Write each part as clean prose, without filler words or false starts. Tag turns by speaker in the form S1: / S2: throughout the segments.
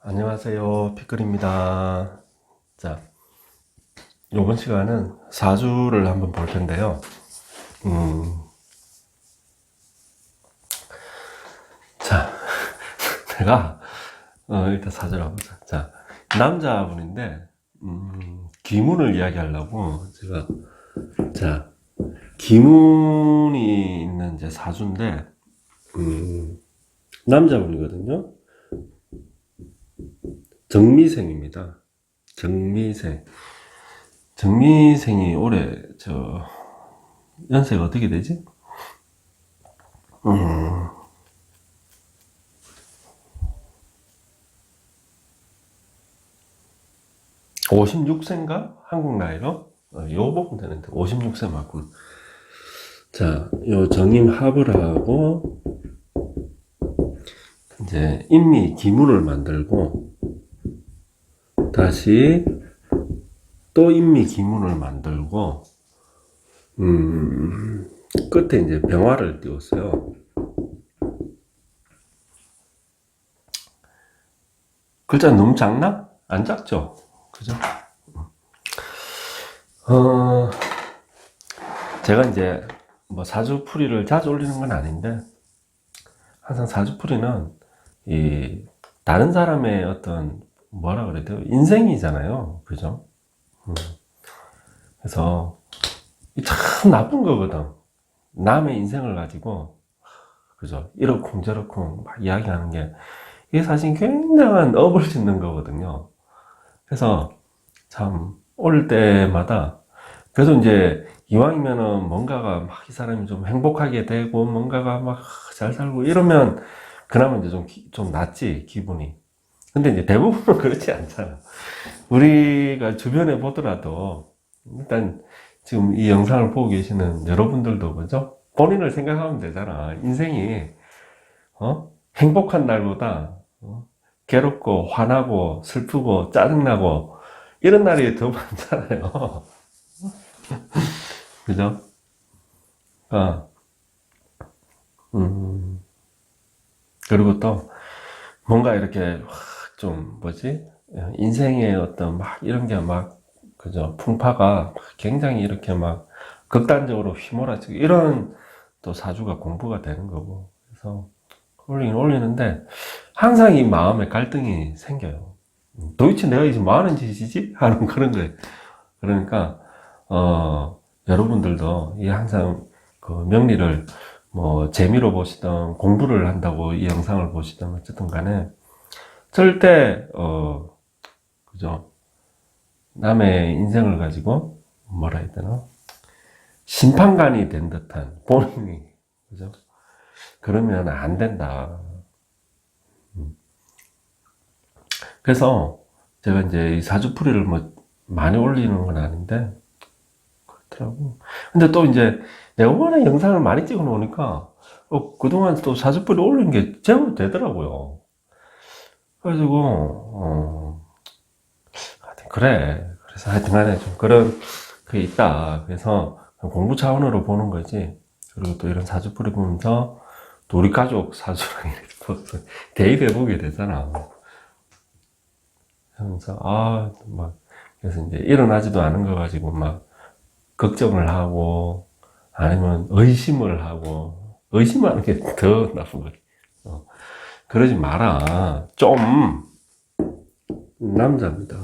S1: 안녕하세요. 피클입니다. 자, 이번 시간은 사주를 한번 볼 텐데요. 자, 내가, 일단 사주를 한번 보자. 자, 남자분인데, 기문을 이야기하려고 제가, 자, 기문이 있는 이제 사주인데, 남자분이거든요. 정미생입니다. 정미생. 정미생이 올해, 연세가 어떻게 되지? 56세인가? 한국 나이로? 요 보면 되는데, 56세 맞군. 자, 요 정임 합을 하고, 이제, 인미 기문을 만들고, 다시, 또 인미 기문을 만들고, 끝에 이제 병화를 띄웠어요. 글자 너무 작나? 안 작죠? 그죠? 제가 이제 뭐 사주풀이를 자주 올리는 건 아닌데, 항상 사주풀이는 이 다른 사람의 어떤 뭐라 그래야 돼요? 인생이잖아요. 그죠? 그래서 이 참 나쁜 거거든. 남의 인생을 가지고 그죠? 이러쿵 저러쿵 막 이야기하는 게 이게 사실 굉장한 업을 짓는 거거든요. 그래서 참 올 때마다 그래도 이제 이왕이면은 뭔가가 막 이 사람이 좀 행복하게 되고 뭔가가 막 잘 살고 이러면 그나마 이제 좀 낫지 기분이. 근데 이제 대부분은 그렇지 않잖아. 우리가 주변에 보더라도 일단 지금 이 영상을 보고 계시는 여러분들도 그죠? 본인을 생각하면 되잖아. 인생이 행복한 날보다 괴롭고 화나고 슬프고 짜증나고 이런 날이 더 많잖아요. 그죠? 아, 그리고 또 뭔가 이렇게 좀 뭐지? 인생의 어떤 막 이런 게 막 그죠? 풍파가 굉장히 이렇게 막 극단적으로 휘몰아치고 이런 또 사주가 공부가 되는 거고 그래서 올리긴 올리는데 항상 이 마음에 갈등이 생겨요. 도대체 내가 이제 뭐 하는 짓이지? 하는 그런 거예요. 그러니까 여러분들도 이 항상 그 명리를 뭐 재미로 보시던 공부를 한다고 이 영상을 보시던 어쨌든 간에 절대 그죠? 남의 인생을 가지고 뭐라 해야 되나? 심판관이 된 듯한 본인이 그죠? 그러면 안 된다. 그래서 제가 이제 이 사주풀이를 뭐 많이 올리는 건 아닌데 그렇더라고. 근데 또 이제 내가 워낙 영상을 많이 찍어 놓으니까 그동안 또 사주풀이 올린 게 제법 되더라고요. 그래가지고 하여튼 그래. 그래서 하여튼 간에 좀 그런 그게 있다. 그래서 공부 차원으로 보는 거지. 그리고 또 이런 사주풀이 보면서 또 우리 가족 사주랑 이렇게 대입해보게 되잖아. 그래서 막 그래서 이제 일어나지도 않은 거 가지고 막 걱정을 하고 아니면 의심을 하고 의심하는 게 더 나쁜 거지. 그러지 마라. 좀 남자입니다.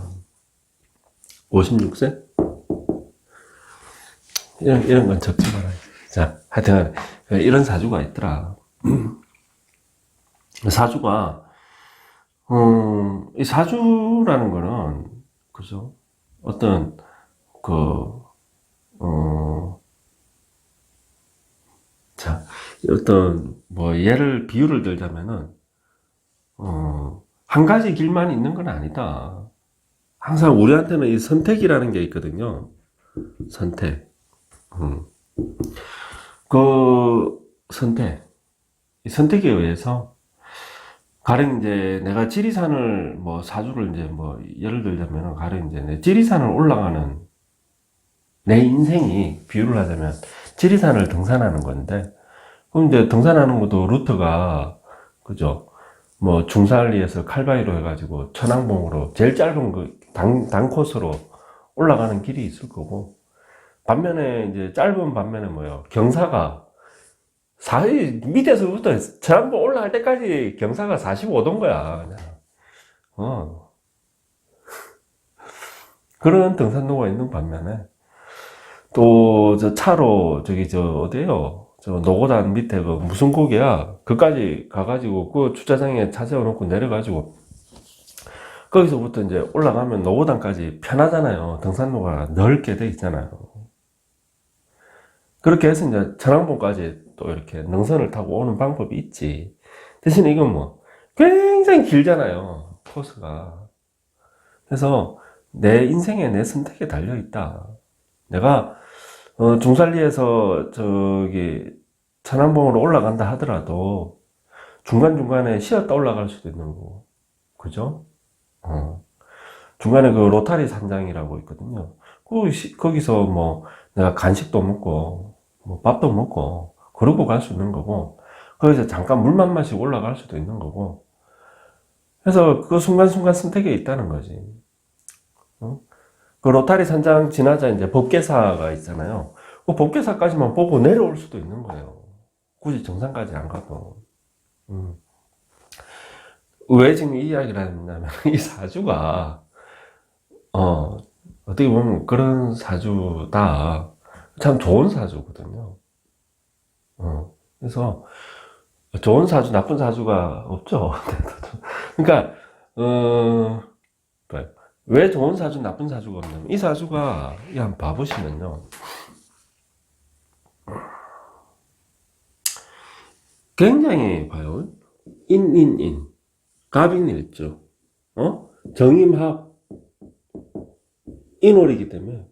S1: 56세? 이런 건 적지 말아요. 자, 하여튼 이런 사주가 있더라. 사주가 이 사주라는 거는 그죠? 어떤 자, 어떤 뭐 예를 비유를 들자면은 한 가지 길만 있는 건 아니다. 항상 우리한테는 이 선택이라는 게 있거든요. 선택. 그 선택. 이 선택에 의해서 가령 이제 내가 지리산을 뭐 사주를 이제 뭐 예를 들자면 가령 이제 내 지리산을 올라가는 내 인생이 비유를 하자면 지리산을 등산하는 건데 그럼 이제 등산하는 것도 루트가 그죠? 뭐 중산리에서 칼바위로 해가지고 천왕봉으로 제일 짧은 그 단 코스로 올라가는 길이 있을 거고, 반면에 이제 짧은 반면에 뭐요? 경사가 밑에서부터 천왕봉 올라갈 때까지 경사가 45도인 거야. 그냥. 그런 등산로가 있는 반면에 또 저 차로 저기 저 어디에요? 저 노고단 밑에 그 무슨 고개야? 그까지 가가지고 그 주차장에 차 세워놓고 내려가지고 거기서부터 이제 올라가면 노고단까지 편하잖아요. 등산로가 넓게 돼 있잖아요. 그렇게 해서 이제 천왕봉까지 또 이렇게 능선을 타고 오는 방법이 있지. 대신에 이건 뭐 굉장히 길잖아요. 코스가. 그래서 내 인생에 내 선택에 달려 있다. 내가 중산리에서 저기 천왕봉으로 올라간다 하더라도 중간중간에 쉬었다 올라갈 수도 있는 거고, 그죠? 중간에 그 로타리 산장이라고 있거든요. 거기서 뭐 내가 간식도 먹고 뭐 밥도 먹고 그러고 갈 수 있는 거고, 거기서 잠깐 물만 마시고 올라갈 수도 있는 거고, 그래서 그 순간순간 선택에 있다는 거지. 그 로타리 산장 지나자 이제 법계사가 있잖아요. 그 법계사까지만 보고 내려올 수도 있는 거예요. 굳이 정상까지 안 가도. 왜 지금 이 이야기를 하냐면, 이 사주가, 어떻게 보면 그런 사주다. 참 좋은 사주거든요. 그래서, 좋은 사주, 나쁜 사주가 없죠. 그러니까, 왜 좋은 사주, 나쁜 사주가 없냐면, 이 사주가, 한번 봐보시면요. 굉장히 봐요. 갑인일주. 정임합, 인월이기 때문에,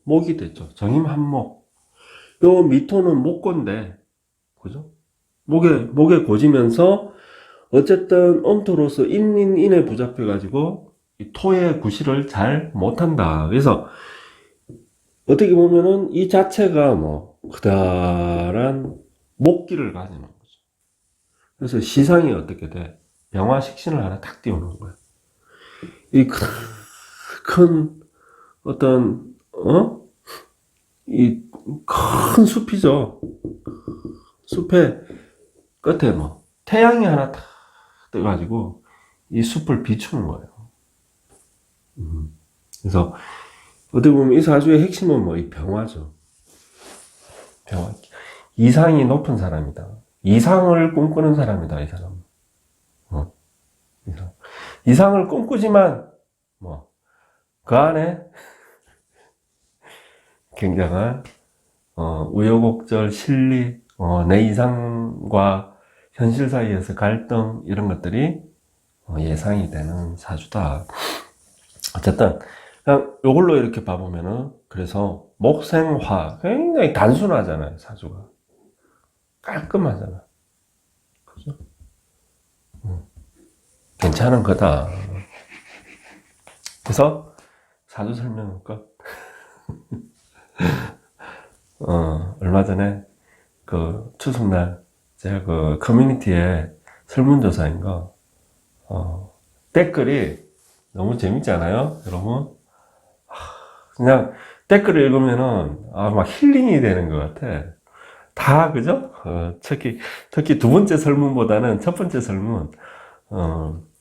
S1: 목이 됐죠. 정임합목. 요 미토는 목고인데, 그죠? 목에 고지면서, 어쨌든 엄토로서 인에 부잡혀가지고, 이 토의 구실을 잘 못한다. 그래서, 어떻게 보면은 이 자체가 뭐, 그다란 목기를 가지는 거죠. 그래서 시상이 어떻게 돼? 병화식신을 하나 탁 띄우는 거야. 이 큰 어떤, 이 큰 숲이죠. 숲에 끝에 뭐, 태양이 하나 탁 떠가지고 이 숲을 비추는 거예요. 그래서 어떻게 보면 이 사주의 핵심은 뭐 이 병화죠. 병화. 이상이 높은 사람이다. 이상을 꿈꾸는 사람이다, 이 사람. 이상을 꿈꾸지만, 뭐, 그 안에 굉장한, 우여곡절, 실리, 내 이상과 현실 사이에서 갈등, 이런 것들이 예상이 되는 사주다. 어쨌든, 그냥 요걸로 이렇게 봐보면은, 그래서 목생화, 굉장히 단순하잖아요, 사주가. 깔끔하잖아. 그죠? 괜찮은 거다. 그래서 사주 설명은 끝. 얼마 전에 그 추석날 제가 그 커뮤니티에 설문조사인가 댓글이 너무 재밌잖아요, 여러분. 그냥 댓글을 읽으면은 막 힐링이 되는 것 같아. 다 그죠? 특히 두 번째 설문보다는 첫 번째 설문,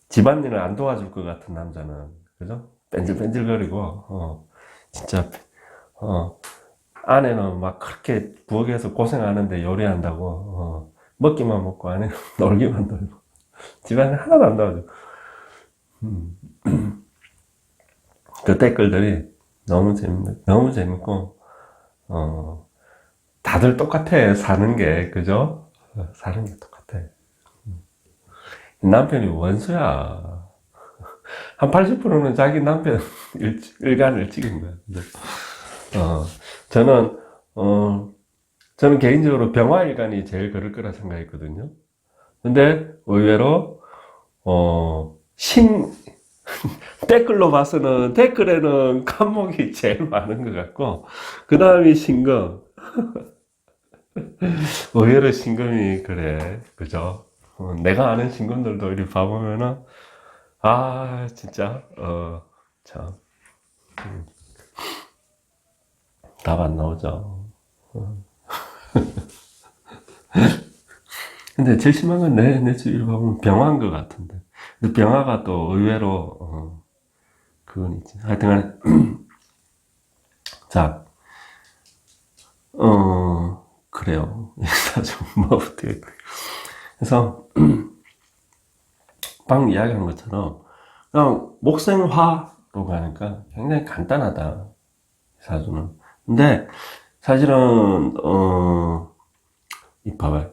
S1: 집안일을 안 도와줄 것 같은 남자는, 그죠? 뺀질뺀질거리고, 진짜, 아내는 막 그렇게 부엌에서 고생하는데 요리한다고, 먹기만 먹고 아내는 놀기만 놀고, 집안일 하나도 안 도와줘. 그 댓글들이 너무 재밌고, 다들 똑같아, 사는 게, 그죠? 사는 게 똑같아. 남편이 원수야. 한 80%는 자기 남편 일간을 찍은 거야. 저는 개인적으로 병화일간이 제일 그럴 거라 생각했거든요. 근데 의외로, 댓글로 봐서는, 댓글에는 간목이 제일 많은 것 같고, 그 다음이 신금. 의외로 신금이 그래. 그죠? 내가 아는 친구들도 이렇게 봐보면은, 아, 진짜, 참, 답 안 나오죠. 근데 제일 심한 건 내 주위를 보면 병화인 것 같은데. 근데 병화가 또 의외로, 그건 있지. 하여튼 간에, 자, 그래요. 사주, 뭐, 어떻게. 그래서, 방금 이야기한 것처럼, 그냥 목생화로 가니까 굉장히 간단하다. 사주는. 근데, 사실은, 이 봐봐요.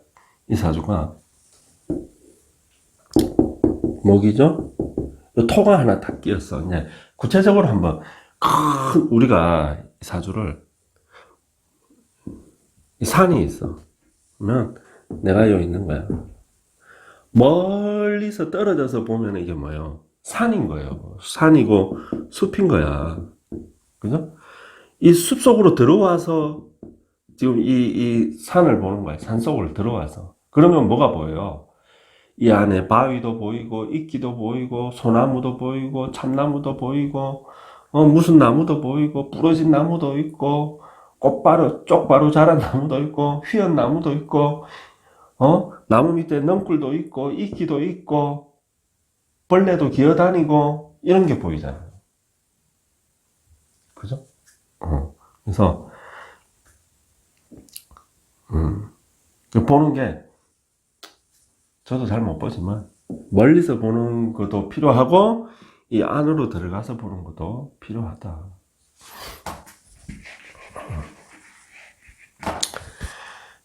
S1: 이 사주가, 목이죠? 이 토가 하나 다 끼었어. 이제, 구체적으로 한번, 우리가 이 사주를, 이 산이 있어. 그러면, 내가 여기 있는 거야. 멀리서 떨어져서 보면 이게 뭐예요? 산인 거예요. 산이고 숲인 거야. 그죠? 이 숲 속으로 들어와서 지금 이 산을 보는 거야. 산 속으로 들어와서. 그러면 뭐가 보여요? 이 안에 바위도 보이고, 이끼도 보이고, 소나무도 보이고, 참나무도 보이고, 무슨 나무도 보이고, 부러진 나무도 있고, 쪽바로 자란 나무도 있고, 휘연 나무도 있고, 나무 밑에 넝쿨도 있고, 이끼도 있고, 벌레도 기어다니고, 이런 게 보이잖아요. 그죠? 그래서, 보는 게, 저도 잘 못 보지만, 멀리서 보는 것도 필요하고, 이 안으로 들어가서 보는 것도 필요하다.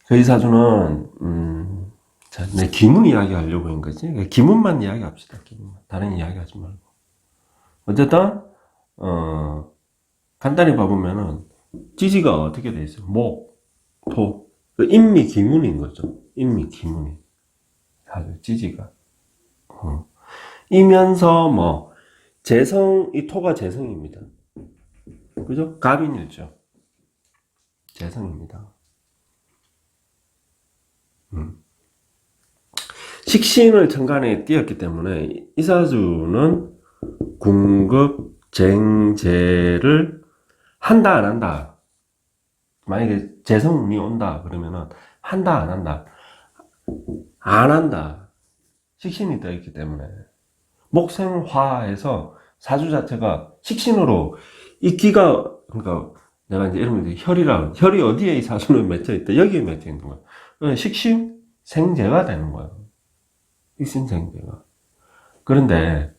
S1: 그 이 사주는, 자, 내 기문 이야기 하려고 한 거지. 기문만 이야기 합시다. 기문만. 다른 이야기 하지 말고. 어쨌든, 간단히 봐보면은, 지지가 어떻게 돼 있어요? 목, 토. 그 인미 기문인 거죠. 인미 기문이. 사주, 지지가. 이면서 뭐, 이 토가 재성입니다. 그죠? 갑인일죠. 재성입니다. 식신을 천간에 띄었기 때문에 이 사주는 궁급쟁재를 한다 안 한다. 만약에 재성운이 온다 그러면은 한다 안 한다. 안 한다. 식신이 띄었기 때문에 목생화에서 사주 자체가 식신으로 있기가, 그러니까 내가 이제 이런 게 혈이 어디에 이 사주는 맺혀 있다. 여기에 맺혀 있는 거야. 식신 생재가 되는 거야. 식신생재가. 그런데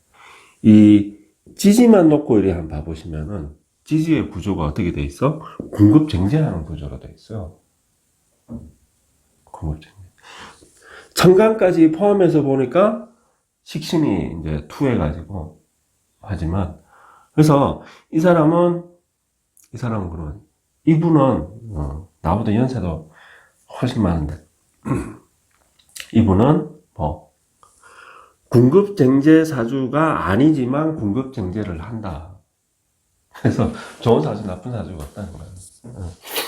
S1: 이 지지만 놓고 이렇게 한번 봐보시면은 지지의 구조가 어떻게 돼 있어? 궁급쟁재하는 구조로 돼 있어요. 궁급쟁재. 천간까지 포함해서 보니까 식신이 이제 투해가지고 하지만, 그래서 이 사람은 그러면 이분은 나보다 연세도 훨씬 많은데 이분은 뭐 궁급쟁재 사주가 아니지만 궁급쟁재를 한다. 그래서 좋은 사주, 나쁜 사주가 없다는 거예요.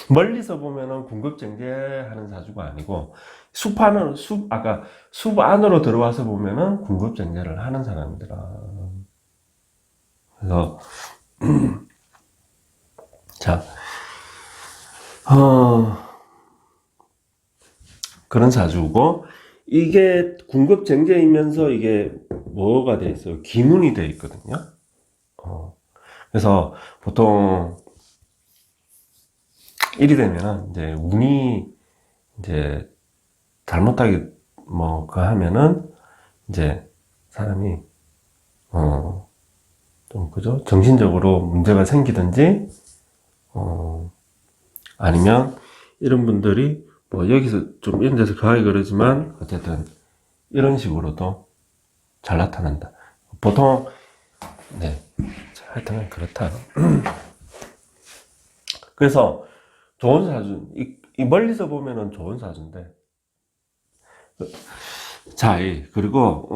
S1: 멀리서 보면은 궁급쟁재하는 사주가 아니고 숲 안으로 들어와서 보면은 궁급쟁재를 하는 사람이더라. 그래서 자, 그런 사주고, 이게 궁급쟁재이면서 이게 뭐가 돼 있어요? 기문이 돼 있거든요. 그래서 보통 이리 되면은 이제 운이 이제 잘못하게 뭐 그 하면은 이제 사람이 좀 그죠? 정신적으로 문제가 생기든지 아니면 이런 분들이 뭐 여기서 좀 이런 데서 가하게 그러지만 어쨌든 이런 식으로도 잘 나타난다. 보통 네, 하여튼 그렇다. 그래서 좋은 사주, 이 멀리서 보면은 좋은 사주인데, 자, 그리고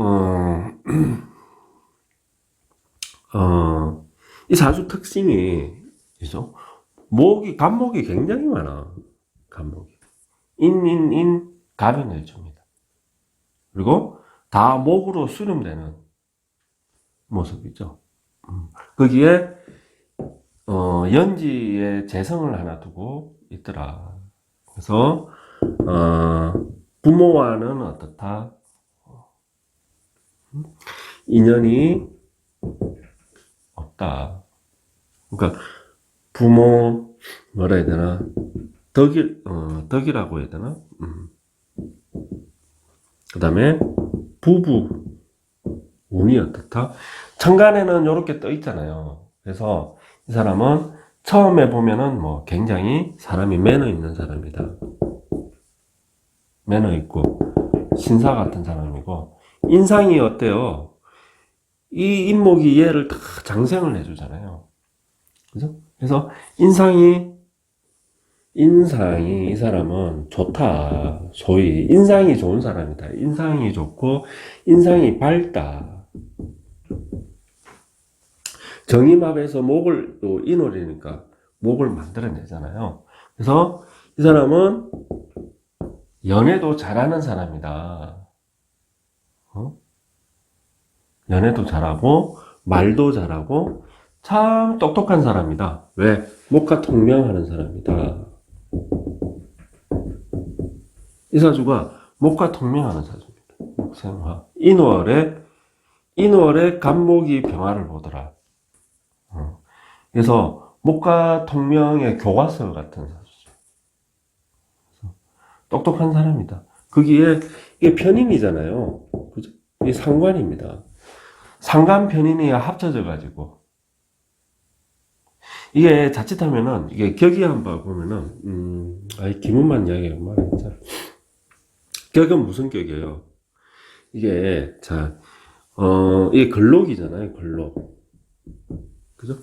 S1: 이 사주 특징이 그죠? 간목이 굉장히 많아. 간목이. 갑인을 줍니다. 그리고 다 목으로 수렴되는 모습이죠. 거기에 연지의 재성을 하나 두고 있더라. 그래서 부모와는 어떻다? 인연이 없다. 그러니까 부모 뭐라 해야 되나? 덕이라고 해야 되나? 그 다음에 부부 운이 어떻다? 천간에는 이렇게 떠 있잖아요. 그래서 이 사람은 처음에 보면은 뭐 굉장히 사람이 매너 있는 사람이다. 매너 있고 신사 같은 사람이고 인상이 어때요? 이 인목이 얘를 다 장생을 해주잖아요. 그죠? 그래서 인상이 이 사람은 좋다. 소위 인상이 좋은 사람이다. 인상이 좋고 인상이 밝다. 정임합에서 목을 또 인월이니까 목을 만들어내잖아요. 그래서 이 사람은 연애도 잘하는 사람이다. 연애도 잘하고 말도 잘하고 참 똑똑한 사람이다. 왜? 목화통명하는 사람이다. 이 사주가 목화통명하는 사주입니다. 목생화. 인월에 간목이 병화를 보더라. 그래서 목화통명의 교과서 같은 사주죠. 똑똑한 사람이다. 거기에 이게 편인이잖아요. 그죠? 이게 상관입니다. 상관 편인이 합쳐져 가지고 이게 자칫하면은 이게 격이 한번 보면은 기문만 이야기하고 말이죠. 격은 무슨 격이에요? 이게 이게 글록이잖아요. 글록. 그죠?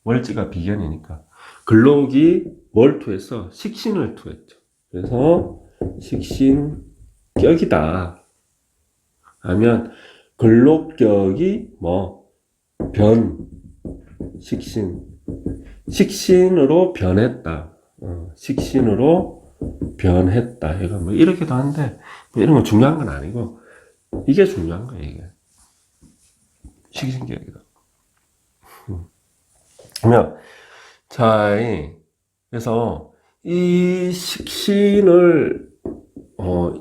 S1: 월지가 비견이니까 글록이 뭘 투했어? 식신을 투했죠. 그래서 식신격이다 하면 글록격이 식신으로 변했다. 식신으로 변했다. 해가 이렇게도 하는데 이런 건 중요한 건 아니고 이게 중요한 거예요. 이게 식신격이다. 그러면 그래서 이 식신을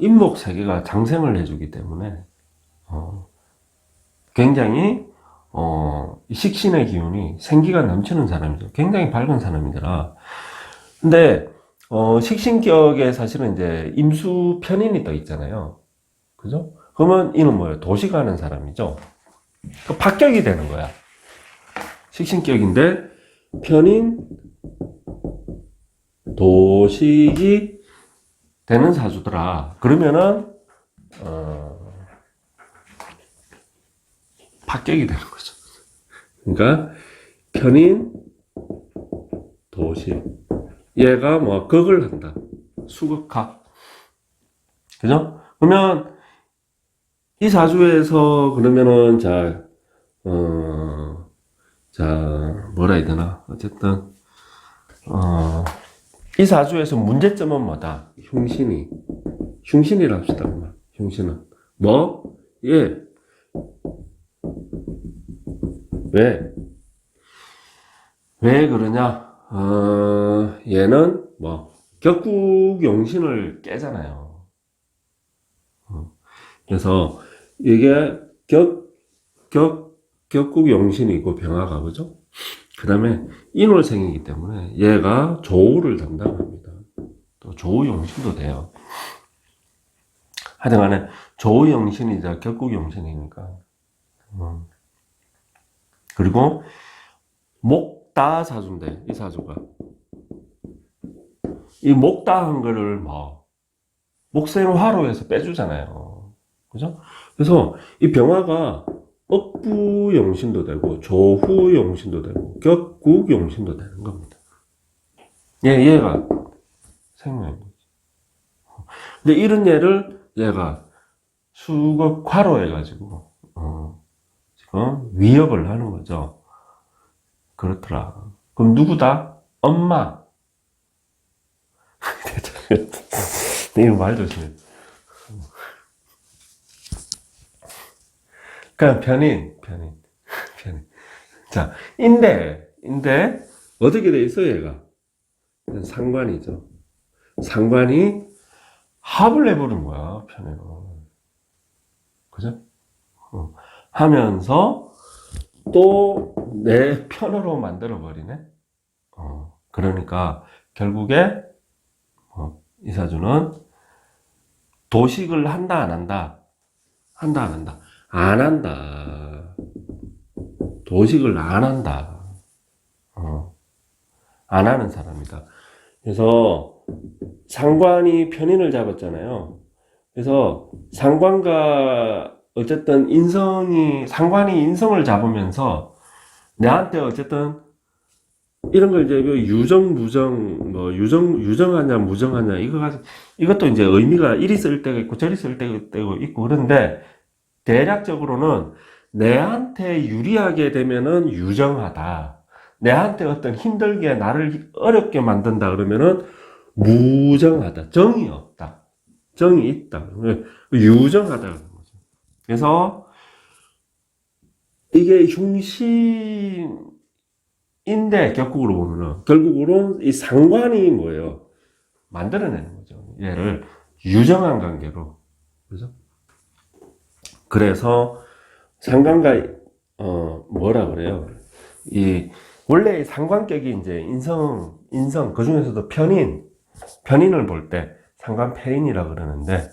S1: 인목 세계가 장생을 해주기 때문에 굉장히 식신의 기운이 생기가 넘치는 사람이죠. 굉장히 밝은 사람이더라. 근데 식신격에 사실은 이제 임수 편인이 떠 있잖아요. 그죠? 그러면 이는 뭐예요? 도시 가는 사람이죠. 그 박격이 되는 거야. 식신격인데 편인 도식이 되는 사주더라. 그러면은 박격이 되는 거죠. 그러니까 편인 도식 얘가 극을 한다. 수극학. 그죠? 그러면 이 사주에서 그러면은 뭐라 해야 되나? 어쨌든 이 사주에서 문제점은 뭐다? 흉신이라 합시다. 흉신은 예. 왜 그러냐? 얘는 격국용신을 깨잖아요. 그래서 이게 격국용신이고 병화가 그죠? 그 다음에 인월생이기 때문에 얘가 조우를 담당합니다. 또 조우용신도 돼요. 하여튼간에 조우용신이자 격국용신이니까. 그리고 목다 사주인데 이 사주가 이 목다한 거를 목생화로 해서 빼주잖아요. 그죠? 그래서 이 병화가 억부용신도 되고 조후용신도 되고 격국용신도 되는 겁니다. 얘가 생명인 거지. 근데 이런 얘를 얘가 수극화로 해가지고 지금 위협을 하는 거죠. 그렇더라. 그럼 누구다? 엄마. 이거 말 조심해. 그냥 편인. 자, 인데, 어떻게 돼 있어, 얘가? 상관이죠. 상관이 합을 해버린 거야, 편에는. 그죠? 하면서 또 내 편으로 만들어버리네? 그러니까 결국에 이 사주는 도식을 한다, 안 한다? 한다, 안 한다? 안 한다. 도식을 안 한다. 안 하는 사람이다. 그래서 상관이 편인을 잡았잖아요. 그래서 상관과 어쨌든 상관이 인성을 잡으면서 내한테 어쨌든 이런 걸 이제 유정, 무정, 뭐 유정하냐, 무정하냐, 이것도 이제 의미가 이리 쓸 때가 있고 저리 쓸 때가 있고 그런데 대략적으로는 내한테 유리하게 되면은 유정하다. 내한테 어떤 힘들게 나를 어렵게 만든다 그러면은 무정하다. 정이 없다. 정이 있다. 유정하다. 그래서 이게 흉신인데 격국으로 보면은 결국으로는 이 상관이 뭐예요? 만들어내는 거죠. 얘를 유정한 관계로. 그죠? 그래서 상관과 뭐라 그래요? 원래 상관격이 이제 인성 그 중에서도 편인을 볼 때 상관패인이라 그러는데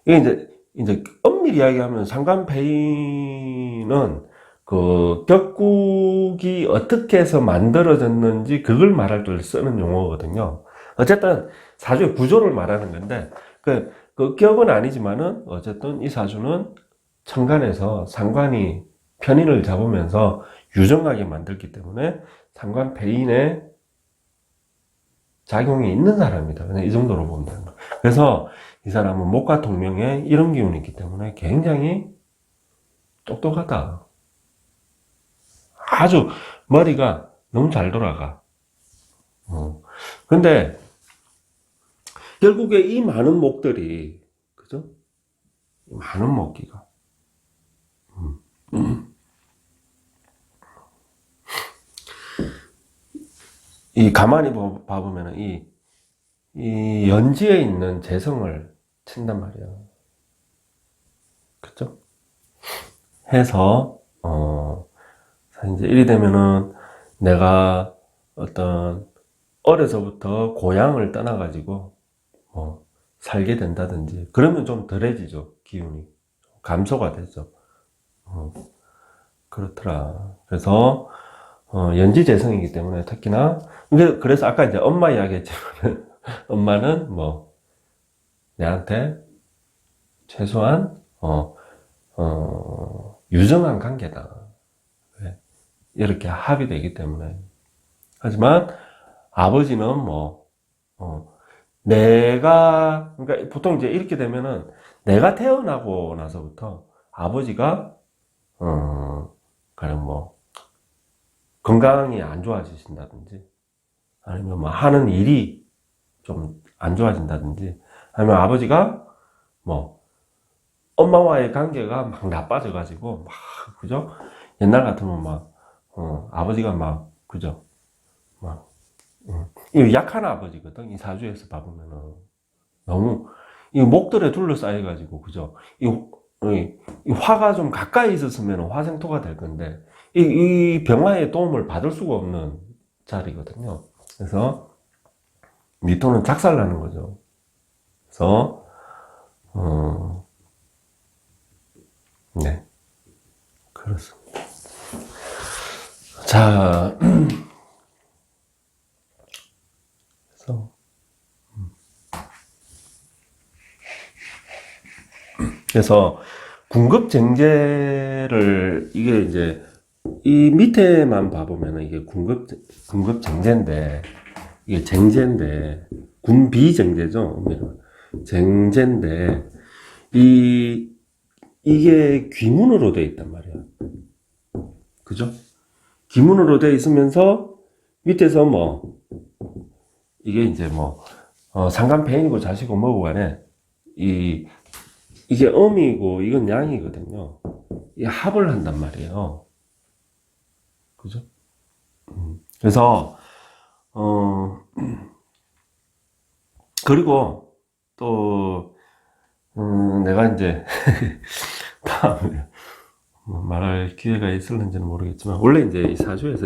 S1: 이게 이제 엄밀히 이야기하면 상관패인은 그 격국이 어떻게 해서 만들어졌는지 그걸 말할 때 쓰는 용어거든요. 어쨌든 사주의 구조를 말하는 건데 그 격은 아니지만은 어쨌든 이 사주는 천간에서 상관이 편인을 잡으면서 유정하게 만들기 때문에 상관 패인의 작용이 있는 사람이다. 그냥 이 정도로 보면 되는 거예요. 그래서 이 사람은 목과 동명에 이런 기운이 있기 때문에 굉장히 똑똑하다. 아주 머리가 너무 잘 돌아가. 근데 결국에 이 많은 목들이 그죠? 많은 목기가 이 가만히 봐보면 이 연지에 있는 재성을 친단 말이야. 그쵸? 해서 이제 이리 되면은 내가 어떤 어려서부터 고향을 떠나가지고 살게 된다든지 그러면 좀 덜해지죠. 기운이 감소가 되죠. 그렇더라. 그래서 연지재성이기 때문에 특히나 그래서 아까 이제 엄마 이야기했지만 엄마는 뭐 내한테 최소한 유정한 관계다. 이렇게 합의되기 때문에. 하지만 아버지는 그러니까 보통 이제 이렇게 되면은 내가 태어나고 나서부터 아버지가 그냥 건강이 안 좋아지신다든지 아니면 하는 일이 좀 안 좋아진다든지 아니면 아버지가 엄마와의 관계가 막 나빠져가지고 그죠? 옛날 같으면 아버지가 그죠? 이 약한 아버지거든. 이 사주에서 봐보면은 너무 이 목들에 둘러싸여가지고 그죠? 이 화가 좀 가까이 있었으면 화생토가 될 건데 이 병화의 도움을 받을 수가 없는 자리거든요. 그래서 미토는 작살나는 거죠. 그래서 네, 그렇습니다. 자, 그래서 군급쟁제를 이게 이제 이 밑에만 봐보면 이게 군급쟁제인데 이게 쟁제인데 군비쟁제죠. 쟁제인데 이게 귀문으로 돼 있단 말이야. 그죠? 귀문으로 돼 있으면서 밑에서 이게 이제 상간패인이고 자시고 뭐고 간에 이게 음이고 이건 양이거든요. 이 합을 한단 말이에요. 그죠? 그래서, 그리고 또, 내가 이제, 다음에 뭐 말할 기회가 있을는지는 모르겠지만, 원래 이제 이 사주에서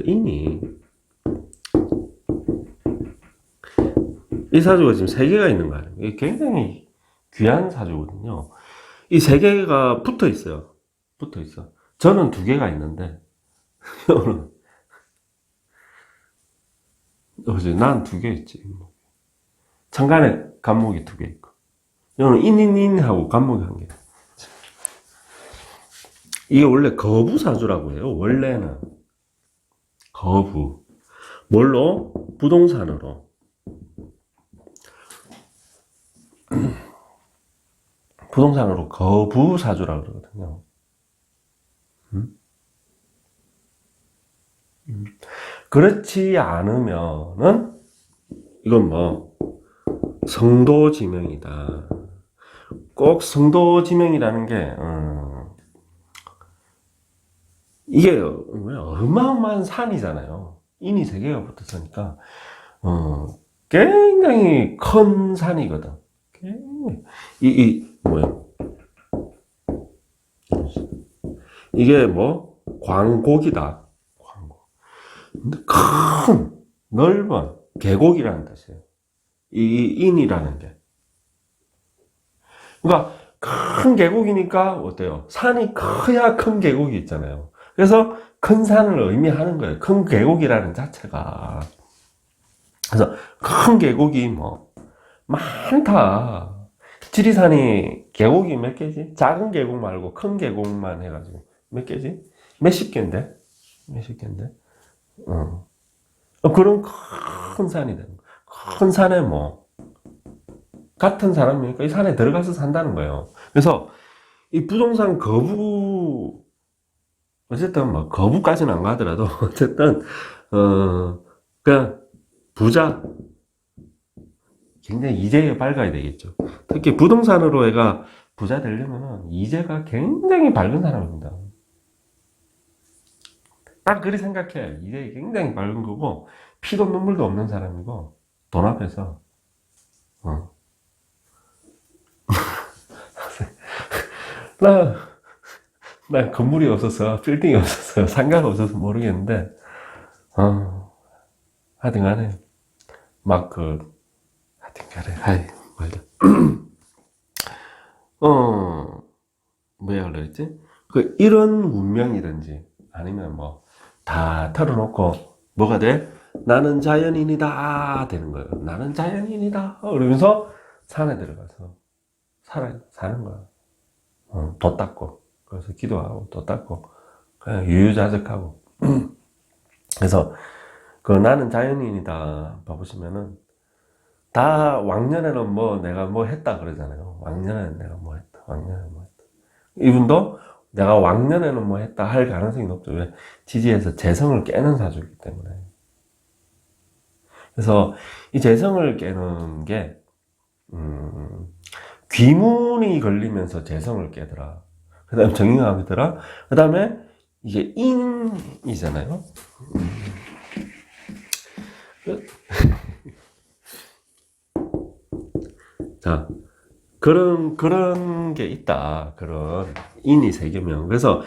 S1: 이 사주가 지금 세 개가 있는 거 아니에요? 이게 굉장히 귀한 사주거든요. 이 세 개가 붙어 있어요. 붙어 있어. 저는 두 개가 있는데, 그지? 난 두 개 있지. 천간에 간목이 두 개 있고. 이거는 인인인하고 간목이 한 개. 이게 원래 거부사주라고 해요. 원래는. 거부. 뭘로? 부동산으로. 부동산으로 거부사주라고 그러거든요. 그렇지 않으면은, 이건 뭐, 성도지명이다. 꼭 성도지명이라는 게, 이게 어마어마한 산이잖아요. 인이 세 개가 붙었으니까, 굉장히 큰 산이거든. 뭐야. 이게 뭐, 광곡이다. 광곡. 근데 큰, 넓은 계곡이라는 뜻이에요. 이 인이라는 게. 그러니까 큰 계곡이니까 어때요? 산이 커야 큰 계곡이 있잖아요. 그래서 큰 산을 의미하는 거예요. 큰 계곡이라는 자체가. 그래서 큰 계곡이 뭐 많다. 지리산이 계곡이 몇 개지? 작은 계곡 말고 큰 계곡만 해가지고 몇 개지? 몇십 개인데? 몇십 개인데? 그런 큰 산이 되는 거예요. 큰 산에 뭐 같은 사람이니까 이 산에 들어가서 산다는 거예요. 그래서 이 부동산 거부, 어쨌든 뭐 거부까지는 안 가더라도 어쨌든 그냥 부자, 굉장히 이재에 밝아야 되겠죠. 특히 부동산으로 애가 부자 되려면은 이재가 굉장히 밝은 사람입니다. 딱 그리 생각해. 이재 굉장히 밝은 거고 피도 눈물도 없는 사람이고 돈 앞에서 나 건물이 없어서 빌딩이 없어서 상가가 없어서 모르겠는데 하여튼 간에 하여튼 간에 아이 말자 뭐야 그랬지? 이런 문명이든지 아니면 뭐 다 털어놓고 뭐가 돼? 나는 자연인이다 되는 거예요. 나는 자연인이다 그러면서 산에 들어가서 사는 거야. 도 닦고 그래서 기도하고 도 닦고 그냥 유유자적하고 그래서 나는 자연인이다 봐보시면은 다 왕년에는 뭐 내가 뭐 했다 그러잖아요. 왕년에는 내가 뭐 했다. 왕년에는 뭐 했다. 이분도 내가 왕년에는 뭐 했다 할 가능성이 높죠. 왜? 지지에서 재성을 깨는 사주이기 때문에. 그래서 이 재성을 깨는 게 귀문이 걸리면서 재성을 깨더라. 그 다음에 정인감이 더라. 그 다음에 이게 인이잖아요. 자, 그런 게 있다. 그런 인이 세 개면. 그래서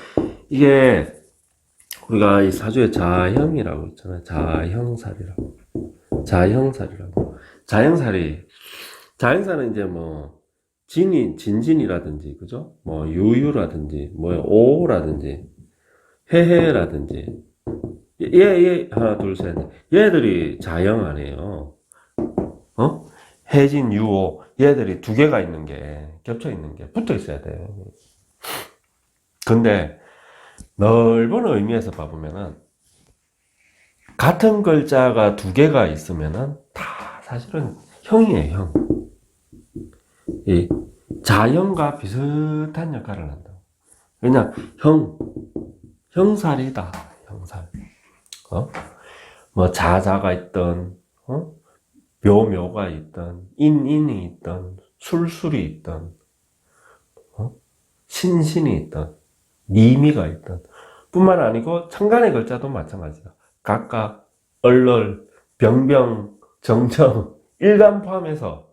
S1: 이게 우리가 이 사주에 자형이라고 있잖아요. 자형살이라고. 자형살은 이제 뭐 진진이라든지 그죠? 뭐 유유라든지 뭐 오라든지 해해라든지 하나 둘 셋 얘들이 자형 아니에요. 해진 유오 얘들이 두 개가 있는 게 겹쳐 있는 게 붙어 있어야 돼. 근데 넓은 의미에서 봐보면은 같은 글자가 두 개가 있으면은 다 사실은 형이에요. 형. 이 자형과 비슷한 역할을 한다. 왜냐 형살이다. 형살. 뭐 자자가 있던 묘가 있던 인이 있던 술술이 있던 신신이 있던 미미가 있든 뿐만 아니고 천간의 글자도 마찬가지야. 각각, 얼얼, 병병, 정정, 일간 포함해서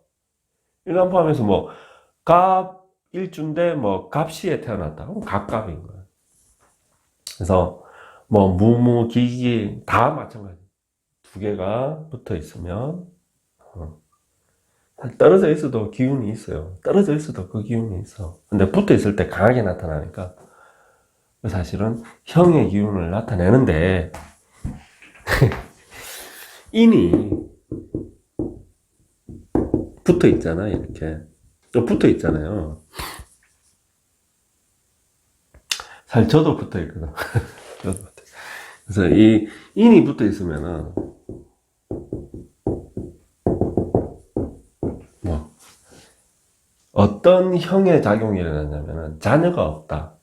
S1: 뭐 갑 일주인데 뭐 갑시에 태어났다. 그럼 갑갑인 거야. 그래서 뭐 무무, 기기 다 마찬가지. 두 개가 붙어 있으면 떨어져 있어도 기운이 있어요. 떨어져 있어도 그 기운이 있어. 근데 붙어 있을 때 강하게 나타나니까 사실은 형의 기운을 나타내는데 인이 붙어 있잖아. 이렇게 붙어 있잖아요. 사실 저도 붙어 있거든. 저도 붙어. 그래서 이 인이 붙어 있으면은 뭐 어떤 형의 작용이 일어나냐면은 자녀가 없다.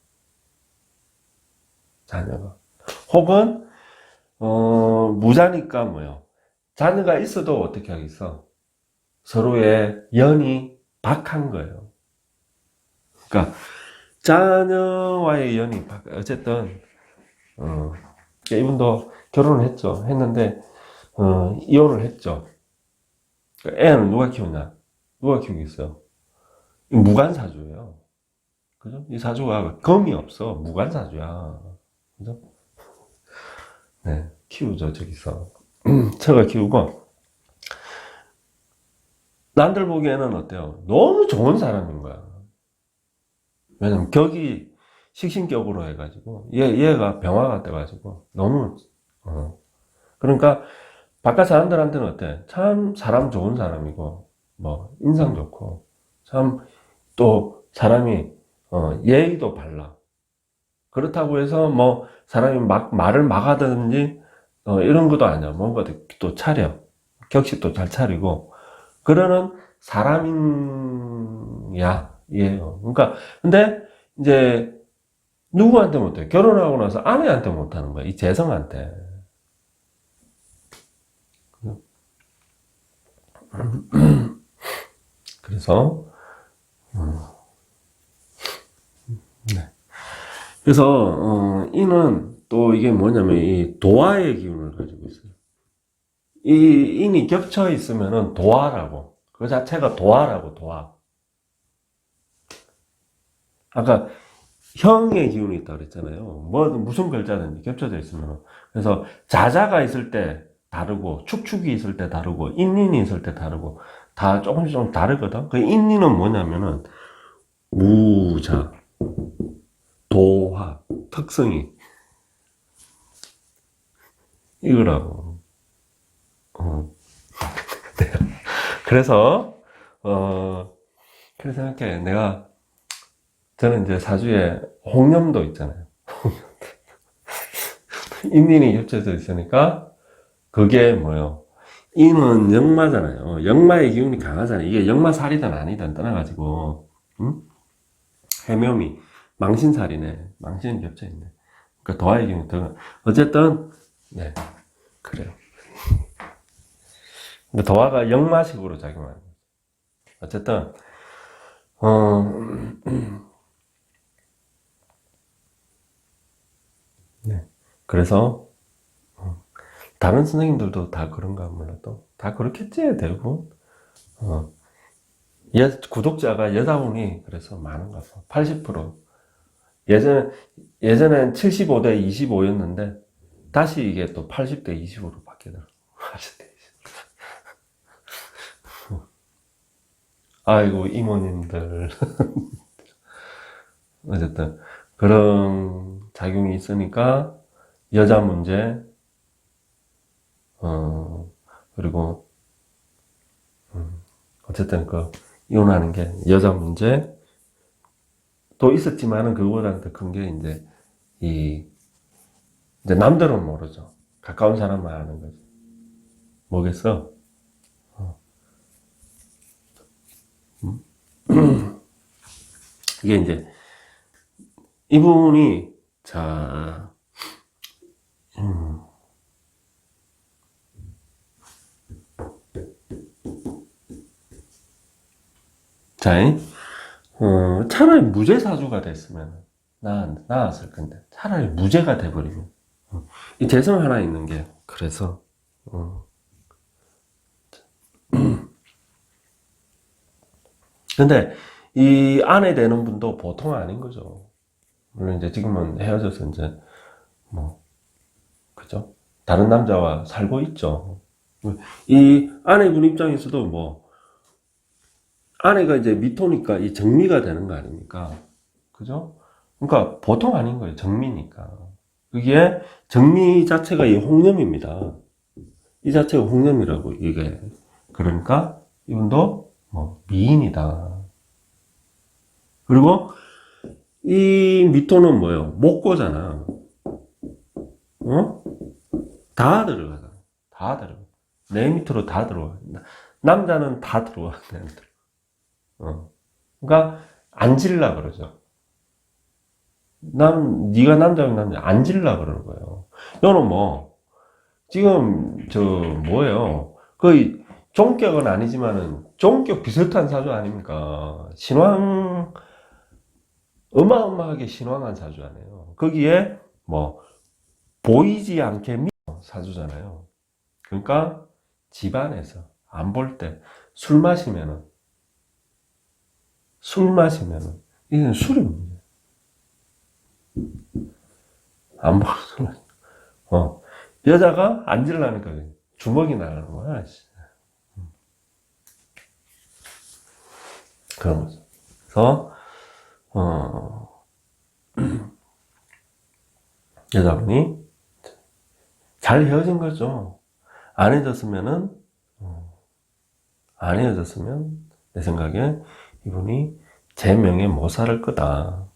S1: 자녀가. 혹은 무자니까 뭐요. 자녀가 있어도 어떻게 하겠어? 서로의 연이 박한 거예요. 그러니까 자녀와의 연이 어쨌든 이분도 결혼을 했죠. 했는데 이혼을 했죠. 애는 누가 키우냐? 누가 키우겠어요? 무관사주예요. 그죠? 이 사주가 금이 없어. 무관사주야. 그죠? 네, 키우죠, 저기서. 처가 키우고, 남들 보기에는 어때요? 너무 좋은 사람인 거야. 왜냐면 격이 식신격으로 해가지고, 얘가 병화가 돼가지고, 너무, 그러니까, 바깥 사람들한테는 어때? 참 사람 좋은 사람이고, 뭐, 인상 좋고, 참, 또, 사람이, 예의도 발라. 그렇다고 해서 뭐 사람이 막 말을 막하든지 이런 것도 아니야. 뭔가 또 차려. 격식도 잘 차리고 그러는 사람이야. 예요. 그러니까 근데 이제 누구한테 못해? 결혼하고 나서 아내한테 못하는 거야. 이 재성한테. 그래서 네. 그래서 이는 또 이게 뭐냐면 이 도화의 기운을 가지고 있어요. 이 인이 겹쳐 있으면은 도화라고. 그 자체가 도화라고, 도화. 아까 형의 기운이 있다 그랬잖아요. 뭐, 무슨 글자든지 겹쳐져 있으면. 그래서 자자가 있을 때 다르고, 축축이 있을 때 다르고, 인인이 있을 때 다르고, 다 조금씩 좀 다르거든. 그 인인은 뭐냐면은, 무자, 도화, 특성이. 이거라고. 어. 그래서, 그래 생각해. 저는 이제 사주에 홍념도 있잖아요. 인인이 겹쳐져 있으니까, 그게 뭐요? 인은 역마잖아요. 역마의 기운이 강하잖아요. 이게 역마살이든 아니든 떠나가지고, 응? 해묘미, 망신살이네. 망신이 겹쳐있네. 그러니까 도화의 기운이 더, 어쨌든, 네, 그래요. 근데 도화가 역마식으로 작용하는 거죠. 어쨌든, 어, 네. 그래서, 다른 선생님들도 다 그런가 몰라도, 다 그렇겠지, 대부분. 어, 구독자가 여자분이 그래서 많은가 봐. 80%. 예전, 예전엔 75대 25였는데, 다시 이게 또 80대 20으로 바뀌더라고. 80대 20. 아이고, 이모님들. 어쨌든, 그런 작용이 있으니까, 여자 문제, 그리고, 어쨌든 이혼하는 게 여자 문제, 또 있었지만은 그거보다는 더 큰 게 이제 남들은 모르죠. 가까운 사람만 아는 거지. 뭐겠어? 이게 이제, 이분이, 자, 자, 차라리 무죄사주가 됐으면, 나았을 건데 차라리 무죄가 돼버리면 이 재성 하나 있는 게 그래서 근데 이 아내 되는 분도 보통 아닌 거죠. 물론 이제 지금은 헤어져서 이제 뭐 그죠? 다른 남자와 살고 있죠. 이 아내분 입장에서도 뭐 아내가 이제 미토니까 이 정미가 되는 거 아닙니까? 그죠? 그러니까 보통 아닌 거예요. 정미니까. 그게 정미 자체가 이 홍념입니다. 이 자체가 홍념이라고 이게 그러니까 이분도 뭐 미인이다. 그리고 이 미토는 뭐예요? 목고잖아. 어? 다 들어가잖아. 다 들어가. 내 밑으로 다 들어가. 남자는 다 들어가. 그러니까 앉으려 그러죠. 네가 남자면 남자 앉으려 그러는 거예요. 너는 뭐 지금 저 뭐예요? 거의 종격은 아니지만은 종격 비슷한 사주 아닙니까? 신왕 어마어마하게 신왕한 사주잖아요. 거기에 뭐 보이지 않게 사주잖아요. 그러니까 집안에서 안 볼 때 술 마시면은 이건 술이 문제야. 안 보는 술. 여자가 앉으려니까 주먹이 나가는 거야. 그런 거죠. 그래서 여자분이 잘 헤어진 거죠. 안 헤어졌으면은 안 헤어졌으면 내 생각에 이분이 제 명에 못 살 거다.